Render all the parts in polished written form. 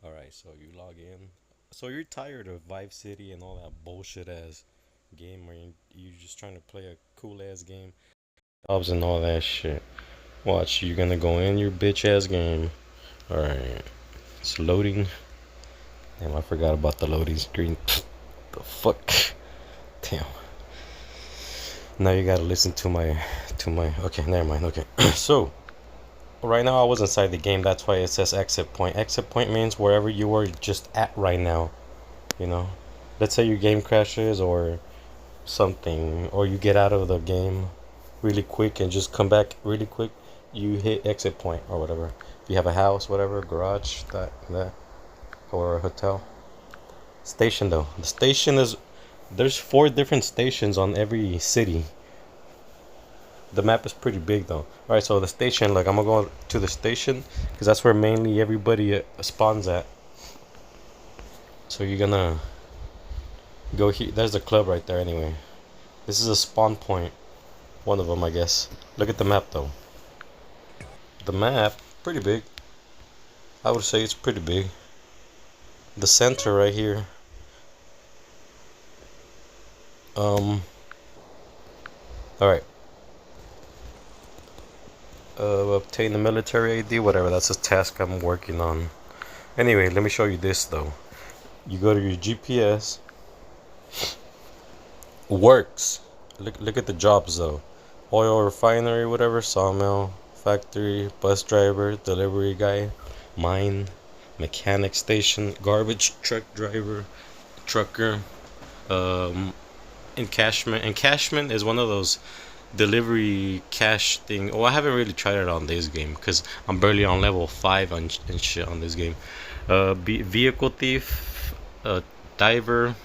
Alright, so you log in. So you're tired of Vive City and all that bullshit ass game where you're just trying to play a cool ass game. Jobs and all that shit. Watch, you're gonna go in your bitch ass game. Alright, it's loading. Damn, I forgot about the loading screen. The fuck? Damn. Now you gotta listen to my. Okay, never mind. Okay, so right now I was inside the game. That's why it says exit point. Exit point means wherever you were just at right now. You know, let's say your game crashes or something, or you get out of the game really quick and just come back really quick. You hit exit point or whatever. If you have a house, whatever, garage, that, or a hotel. Station though. The station is there's 4 different stations on every city. The map is pretty big though. Alright, so the station, like I'm gonna go to the station because that's where mainly everybody spawns at. So you're gonna go here. There's the club right there anyway. This is a spawn point. One of them, I guess. Look at the map though. The map, pretty big. I would say it's pretty big. The center right here. Alright. Obtain the military ID, whatever. That's a task I'm working on. Anyway, let me show you this though. You go to your GPS. Works. Look at the jobs though. Oil refinery, whatever, sawmill, factory, bus driver, delivery guy, mine, mechanic station, garbage truck driver, trucker, encashment. Encashment is one of those delivery cash thing. Oh, I haven't really tried it on this game because I'm barely on level 5 and shit on this game. Vehicle thief, diver.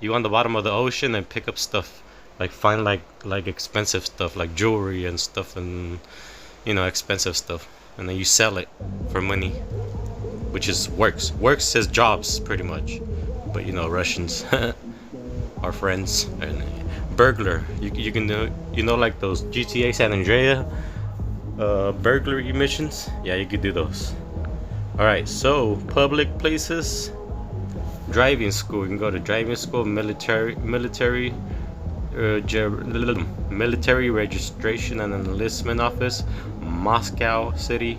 You on the bottom of the ocean and pick up stuff, like find like expensive stuff like jewelry and stuff, and expensive stuff, and then you sell it for money, which is works says jobs pretty much, but Russians are friends. And burglar, you can do, like those GTA San Andreas burglary missions. Yeah, you could do those. Alright, so public places, driving school. You can go to driving school, military registration and enlistment office, Moscow City,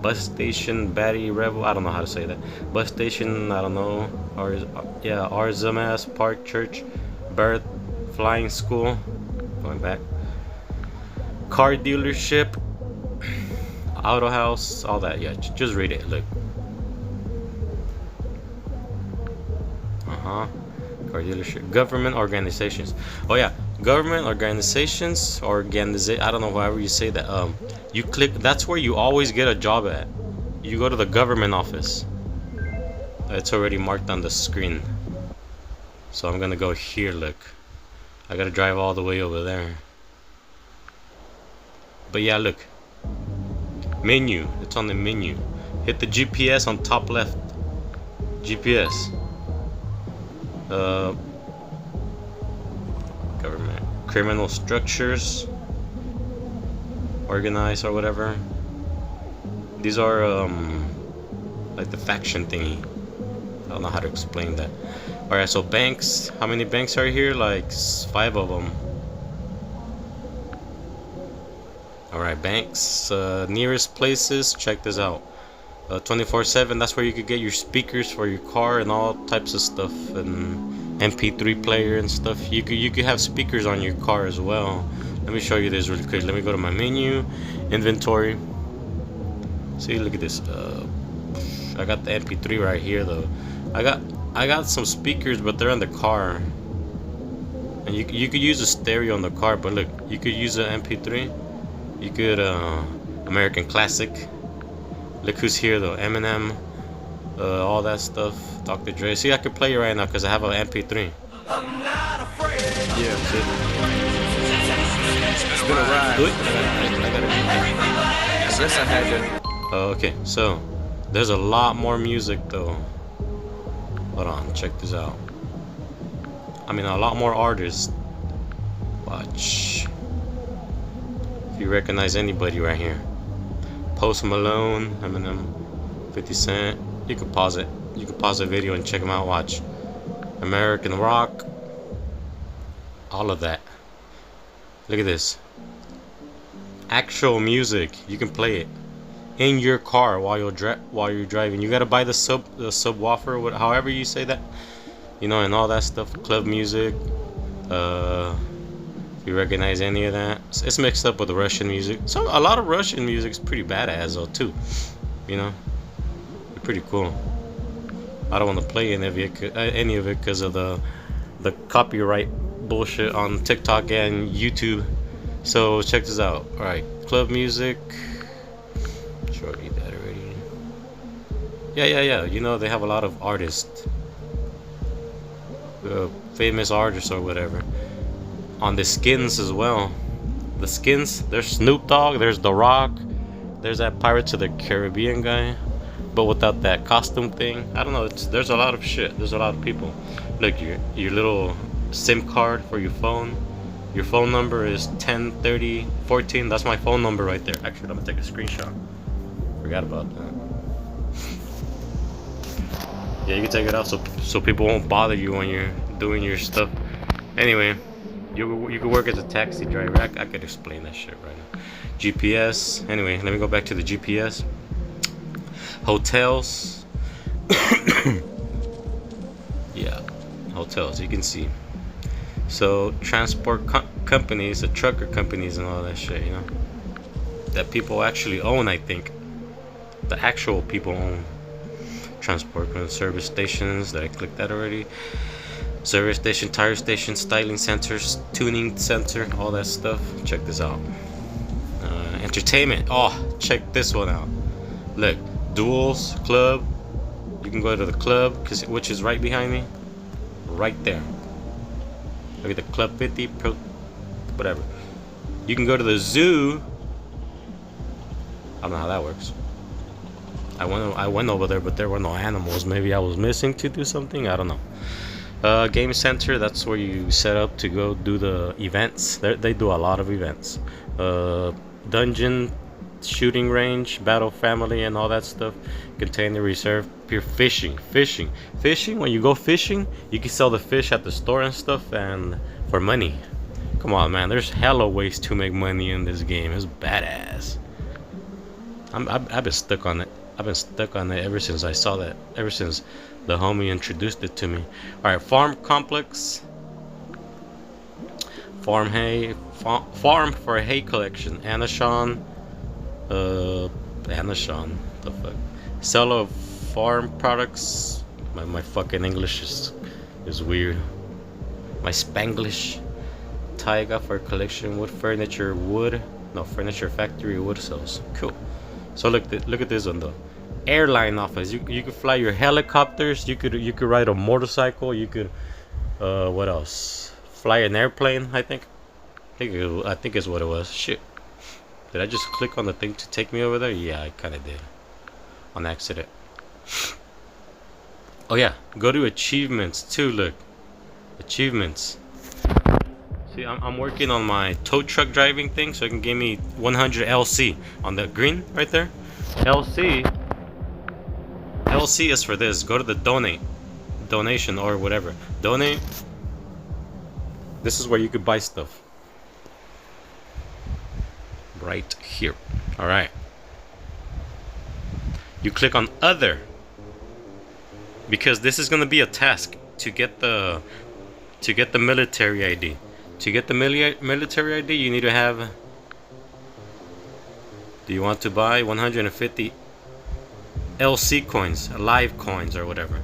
bus station, Batty Rebel. I don't know how to say that. Bus station, I don't know. Arzamas Park Church, Birth, Flying School. Going back. Car dealership, auto house, all that. Yeah, just read it. Look. Car dealership, government organizations. Oh yeah, government organizations, I don't know, however you say that. You click. That's where you always get a job at. You go to the government office. It's already marked on the screen. So I'm gonna go here. Look, I gotta drive all the way over there. But yeah, look. Menu. It's on the menu. Hit the GPS on top left. GPS. Government, criminal structures, organized or whatever. These are like the faction thingy. I don't know how to explain that. Alright, so banks. How many banks are here? Like 5 of them. Alright, banks. Nearest places. Check this out. 24/7. That's where you could get your speakers for your car and all types of stuff, and MP3 player and stuff. You could have speakers on your car as well. Let me show you this really quick. Let me go to my menu, inventory. See, look at this. I got the MP3 right here though. I got some speakers, but they're in the car. And you could use a stereo in the car, but look, you could use an MP3. You could American Classic. Look who's here though, Eminem, all that stuff, Dr. Dre. See, I can play it right now because I have an MP3. I'm not afraid. Yeah, see? It's been a ride. Do it. I guess I had to. Okay, so there's a lot more music though. Hold on, check this out. I mean, a lot more artists. Watch. If you recognize anybody right here. Post Malone, Eminem, 50 Cent. You could pause it. You could pause the video and check them out. Watch. American rock. All of that. Look at this. Actual music. You can play it in your car while you're driving. You gotta buy the subwoofer, however you say that, you know, and all that stuff. Club music. If you recognize any of that, it's mixed up with the Russian music. So a lot of Russian music is pretty badass though too. You know, they're pretty cool. I don't want to play any of it because of the copyright bullshit on TikTok and YouTube. So check this out. All right, club music. Sure, I need that already. Yeah. You know, they have a lot of artists, famous artists or whatever, on the skins as well. The skins. There's Snoop Dogg. There's The Rock. There's that Pirates of the Caribbean guy, but without that costume thing. I don't know. There's a lot of shit. There's a lot of people. Look, your little SIM card for your phone. Your phone number is 103014. That's my phone number right there. Actually, I'm gonna take a screenshot. Forgot about that. Yeah, you can take it out so people won't bother you when you're doing your stuff. Anyway, you could work as a taxi driver. I could explain that shit right now. GPS. Anyway, let me go back to the GPS. Hotels. Yeah, hotels. You can see. So transport companies, the trucker companies, and all that shit. You know, that people actually own. I think the actual people own. Transport service stations. Did I click that already? Service station, tire station, styling centers, tuning center, all that stuff. Check this out. Entertainment. Oh, check this one out. Look, duels, club. You can go to the club, which is right behind me. Right there. Look at the Club 50, whatever. You can go to the zoo. I don't know how that works. I went over there, but there were no animals. Maybe I was missing to do something. I don't know. Game center. That's where you set up to go do the events. They do a lot of events. Dungeon, shooting range, battle family, and all that stuff. Container reserve. Pure fishing. When you go fishing, you can sell the fish at the store and stuff, and for money. Come on, man. There's hella ways to make money in this game. It's badass. I've been stuck on it. I've been stuck on it ever since I saw that. Ever since the homie introduced it to me. All right, farm complex. Farm hay. Farm for hay collection. Anashon. Anashon. The fuck. Sell of farm products. My fucking English is weird. My Spanglish. Taiga for collection. Wood furniture. Wood. No, furniture factory. Wood cells. Cool. So look at this one though. Airline office. You could fly your helicopters. You could ride a motorcycle. You could what else? Fly an airplane. I think is what it was. Shit. Did I just click on the thing to take me over there? Yeah, I kind of did. On accident. Oh yeah. Go to achievements too. Look. Achievements. See, I'm working on my tow truck driving thing, so it can give me 100 LC on the green right there. LC is for this. Go to the donation or whatever. Donate. This is where you could buy stuff. Right here. All right. You click on other, because this is gonna be a task to get the military ID. To get the military ID, you need to have. Do you want to buy 150 LC coins, live coins, or whatever?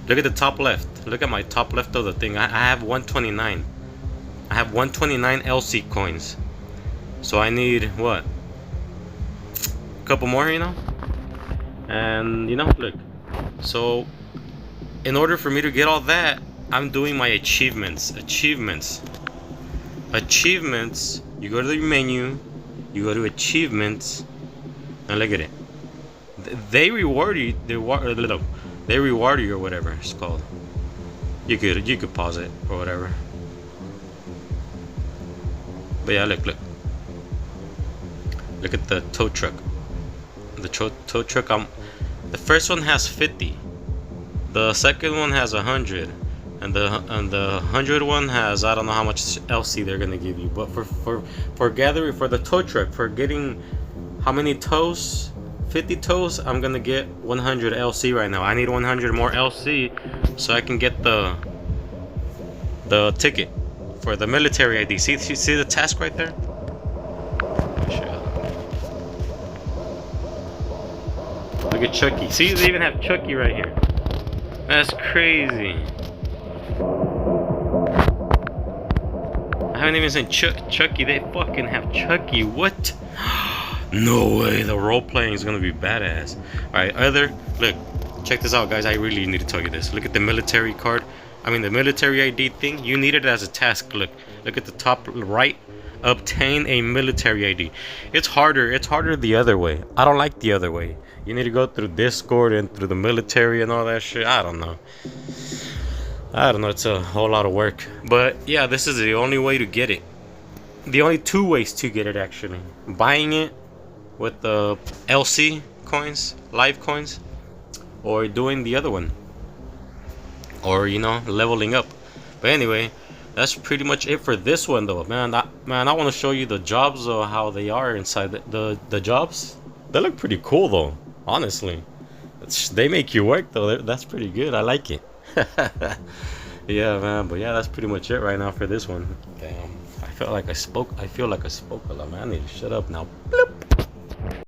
Look at the top left. Look at my top left of the thing. I have 129. I have 129 LC coins. So I need what? A couple more, you know? And you know, look. So in order for me to get all that, I'm doing my achievements. Achievements. You go to the menu, you go to achievements, and look at it. They reward you. They reward you or whatever it's called. You could pause it or whatever. But yeah, look at the tow truck. The tow truck. The first one has 50. The second one has 100. And the 100 one has, I don't know how much LC they're gonna give you. But for gathering, for the tow truck, for getting how many tows? 50 tows, I'm gonna get 100 LC right now. I need 100 more LC so I can get the ticket for the military ID. See the task right there? Look at Chucky. See, they even have Chucky right here. That's crazy. I haven't even seen Chucky. They fucking have Chucky. What? No way. The role playing is gonna be badass. Alright, look, check this out, guys. I really need to tell you this. Look at the military card. I mean, the military ID thing. You need it as a task. Look at the top right. Obtain a military ID. It's harder the other way. I don't like the other way. You need to go through Discord and through the military and all that shit. I don't know. It's a whole lot of work. But yeah, this is the only way to get it. The only two ways to get it, actually. Buying it with the LC coins, live coins, or doing the other one. Or, you know, leveling up. But anyway, that's pretty much it for this one, though. Man, I want to show you the jobs, how they are inside the jobs. They look pretty cool, though. Honestly, they make you work, though. That's pretty good. I like it. Yeah, man. But yeah, that's pretty much it right now for this one. Damn, I feel like I spoke a lot, man. I need to shut up now. Bloop.